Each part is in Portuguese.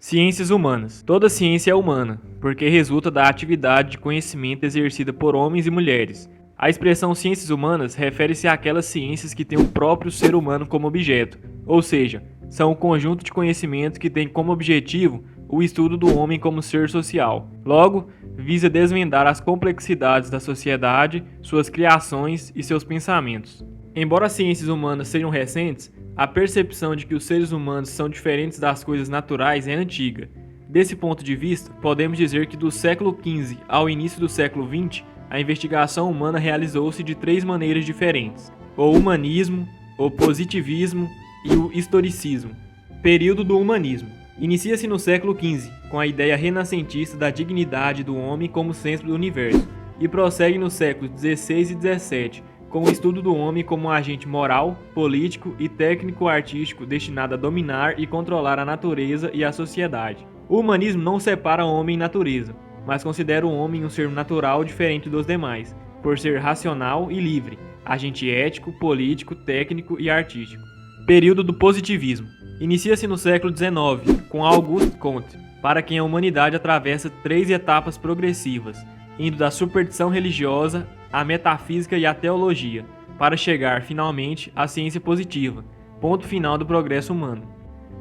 Ciências humanas. Toda ciência é humana, porque resulta da atividade de conhecimento exercida por homens e mulheres. A expressão ciências humanas refere-se àquelas ciências que têm o próprio ser humano como objeto, ou seja, são o conjunto de conhecimentos que tem como objetivo o estudo do homem como ser social. Logo, visa desvendar as complexidades da sociedade, suas criações e seus pensamentos. Embora as ciências humanas sejam recentes, a percepção de que os seres humanos são diferentes das coisas naturais é antiga. Desse ponto de vista, podemos dizer que do século XV ao início do século XX, a investigação humana realizou-se de três maneiras diferentes: o humanismo, o positivismo e o historicismo. Período do humanismo. Inicia-se no século XV, com a ideia renascentista da dignidade do homem como centro do universo, e prossegue nos séculos XVI e XVII, com o estudo do homem como um agente moral, político e técnico-artístico destinado a dominar e controlar a natureza e a sociedade. O humanismo não separa homem e natureza, mas considera o homem um ser natural diferente dos demais, por ser racional e livre, agente ético, político, técnico e artístico. Período do positivismo. Inicia-se no século XIX, com Auguste Comte, para quem a humanidade atravessa três etapas progressivas, indo da superstição religiosa à metafísica e à teologia, para chegar, finalmente, à ciência positiva, ponto final do progresso humano.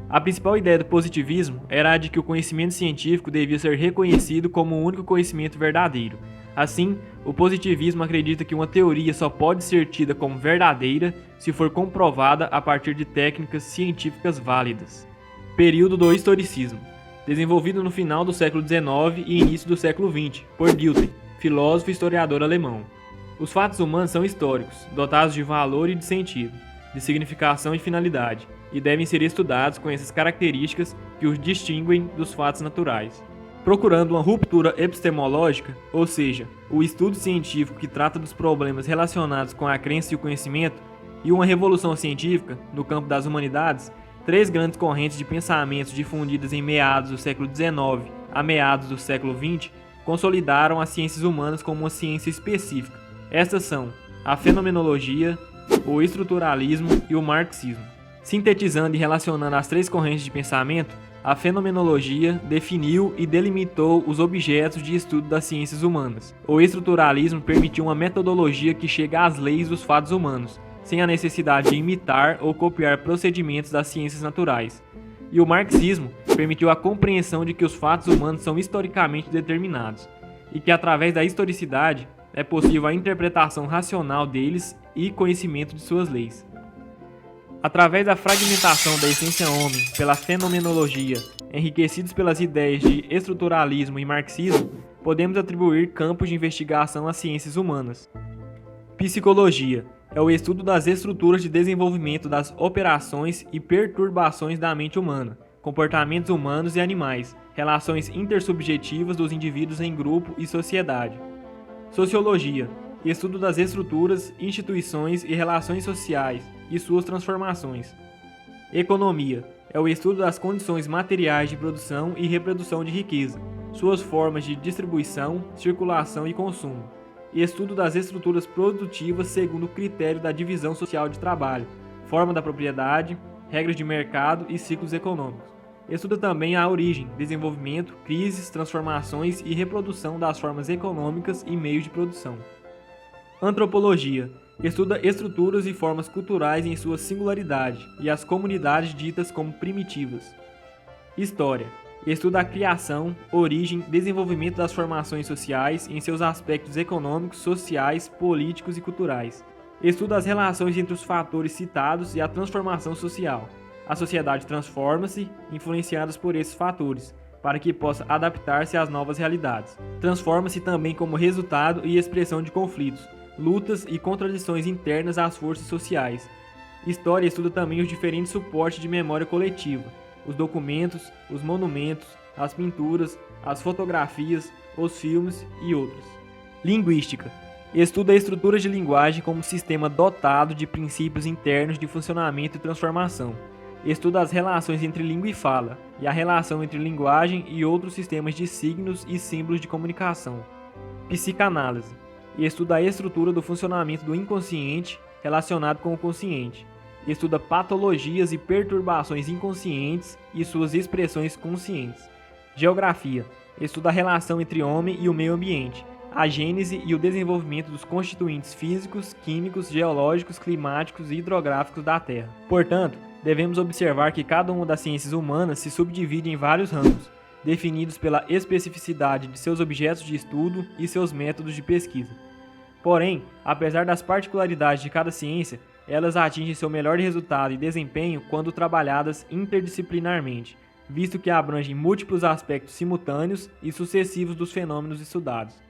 A principal ideia do positivismo era a de que o conhecimento científico devia ser reconhecido como o único conhecimento verdadeiro. Assim, o positivismo acredita que uma teoria só pode ser tida como verdadeira se for comprovada a partir de técnicas científicas válidas. Período do historicismo. Desenvolvido no final do século XIX e início do século XX, por Dilthey, filósofo e historiador alemão. Os fatos humanos são históricos, dotados de valor e de sentido, de significação e finalidade, e devem ser estudados com essas características que os distinguem dos fatos naturais. Procurando uma ruptura epistemológica, ou seja, o estudo científico que trata dos problemas relacionados com a crença e o conhecimento, e uma revolução científica no campo das humanidades, três grandes correntes de pensamentos difundidas em meados do século XIX a meados do século XX consolidaram as ciências humanas como uma ciência específica. Estas são a fenomenologia, o estruturalismo e o marxismo. Sintetizando e relacionando as três correntes de pensamento, a fenomenologia definiu e delimitou os objetos de estudo das ciências humanas. O estruturalismo permitiu uma metodologia que chega às leis dos fatos humanos, sem a necessidade de imitar ou copiar procedimentos das ciências naturais. E o marxismo permitiu a compreensão de que os fatos humanos são historicamente determinados, e que através da historicidade é possível a interpretação racional deles e conhecimento de suas leis. Através da fragmentação da essência homem pela fenomenologia, enriquecidos pelas ideias de estruturalismo e marxismo, podemos atribuir campos de investigação às ciências humanas. Psicologia é o estudo das estruturas de desenvolvimento das operações e perturbações da mente humana, comportamentos humanos e animais, relações intersubjetivas dos indivíduos em grupo e sociedade. Sociologia, estudo das estruturas, instituições e relações sociais e suas transformações. Economia, é o estudo das condições materiais de produção e reprodução de riqueza, suas formas de distribuição, circulação e consumo. Estudo das estruturas produtivas segundo o critério da divisão social de trabalho, forma da propriedade, regras de mercado e ciclos econômicos. Estuda também a origem, desenvolvimento, crises, transformações e reprodução das formas econômicas e meios de produção. Antropologia, estuda estruturas e formas culturais em sua singularidade e as comunidades ditas como primitivas. História, estuda a criação, origem, desenvolvimento das formações sociais em seus aspectos econômicos, sociais, políticos e culturais. Estuda as relações entre os fatores citados e a transformação social. A sociedade transforma-se, influenciadas por esses fatores, para que possa adaptar-se às novas realidades. Transforma-se também como resultado e expressão de conflitos, lutas e contradições internas às forças sociais. História estuda também os diferentes suportes de memória coletiva, os documentos, os monumentos, as pinturas, as fotografias, os filmes e outros. Linguística estuda a estrutura de linguagem como sistema dotado de princípios internos de funcionamento e transformação. Estuda as relações entre língua e fala, e a relação entre linguagem e outros sistemas de signos e símbolos de comunicação. Psicanálise estuda a estrutura do funcionamento do inconsciente relacionado com o consciente. estuda patologias e perturbações inconscientes e suas expressões conscientes. Geografia estuda a relação entre o homem e o meio ambiente, a gênese e o desenvolvimento dos constituintes físicos, químicos, geológicos, climáticos e hidrográficos da Terra. Portanto, devemos observar que cada uma das ciências humanas se subdivide em vários ramos, definidos pela especificidade de seus objetos de estudo e seus métodos de pesquisa. Porém, apesar das particularidades de cada ciência, elas atingem seu melhor resultado e desempenho quando trabalhadas interdisciplinarmente, visto que abrangem múltiplos aspectos simultâneos e sucessivos dos fenômenos estudados.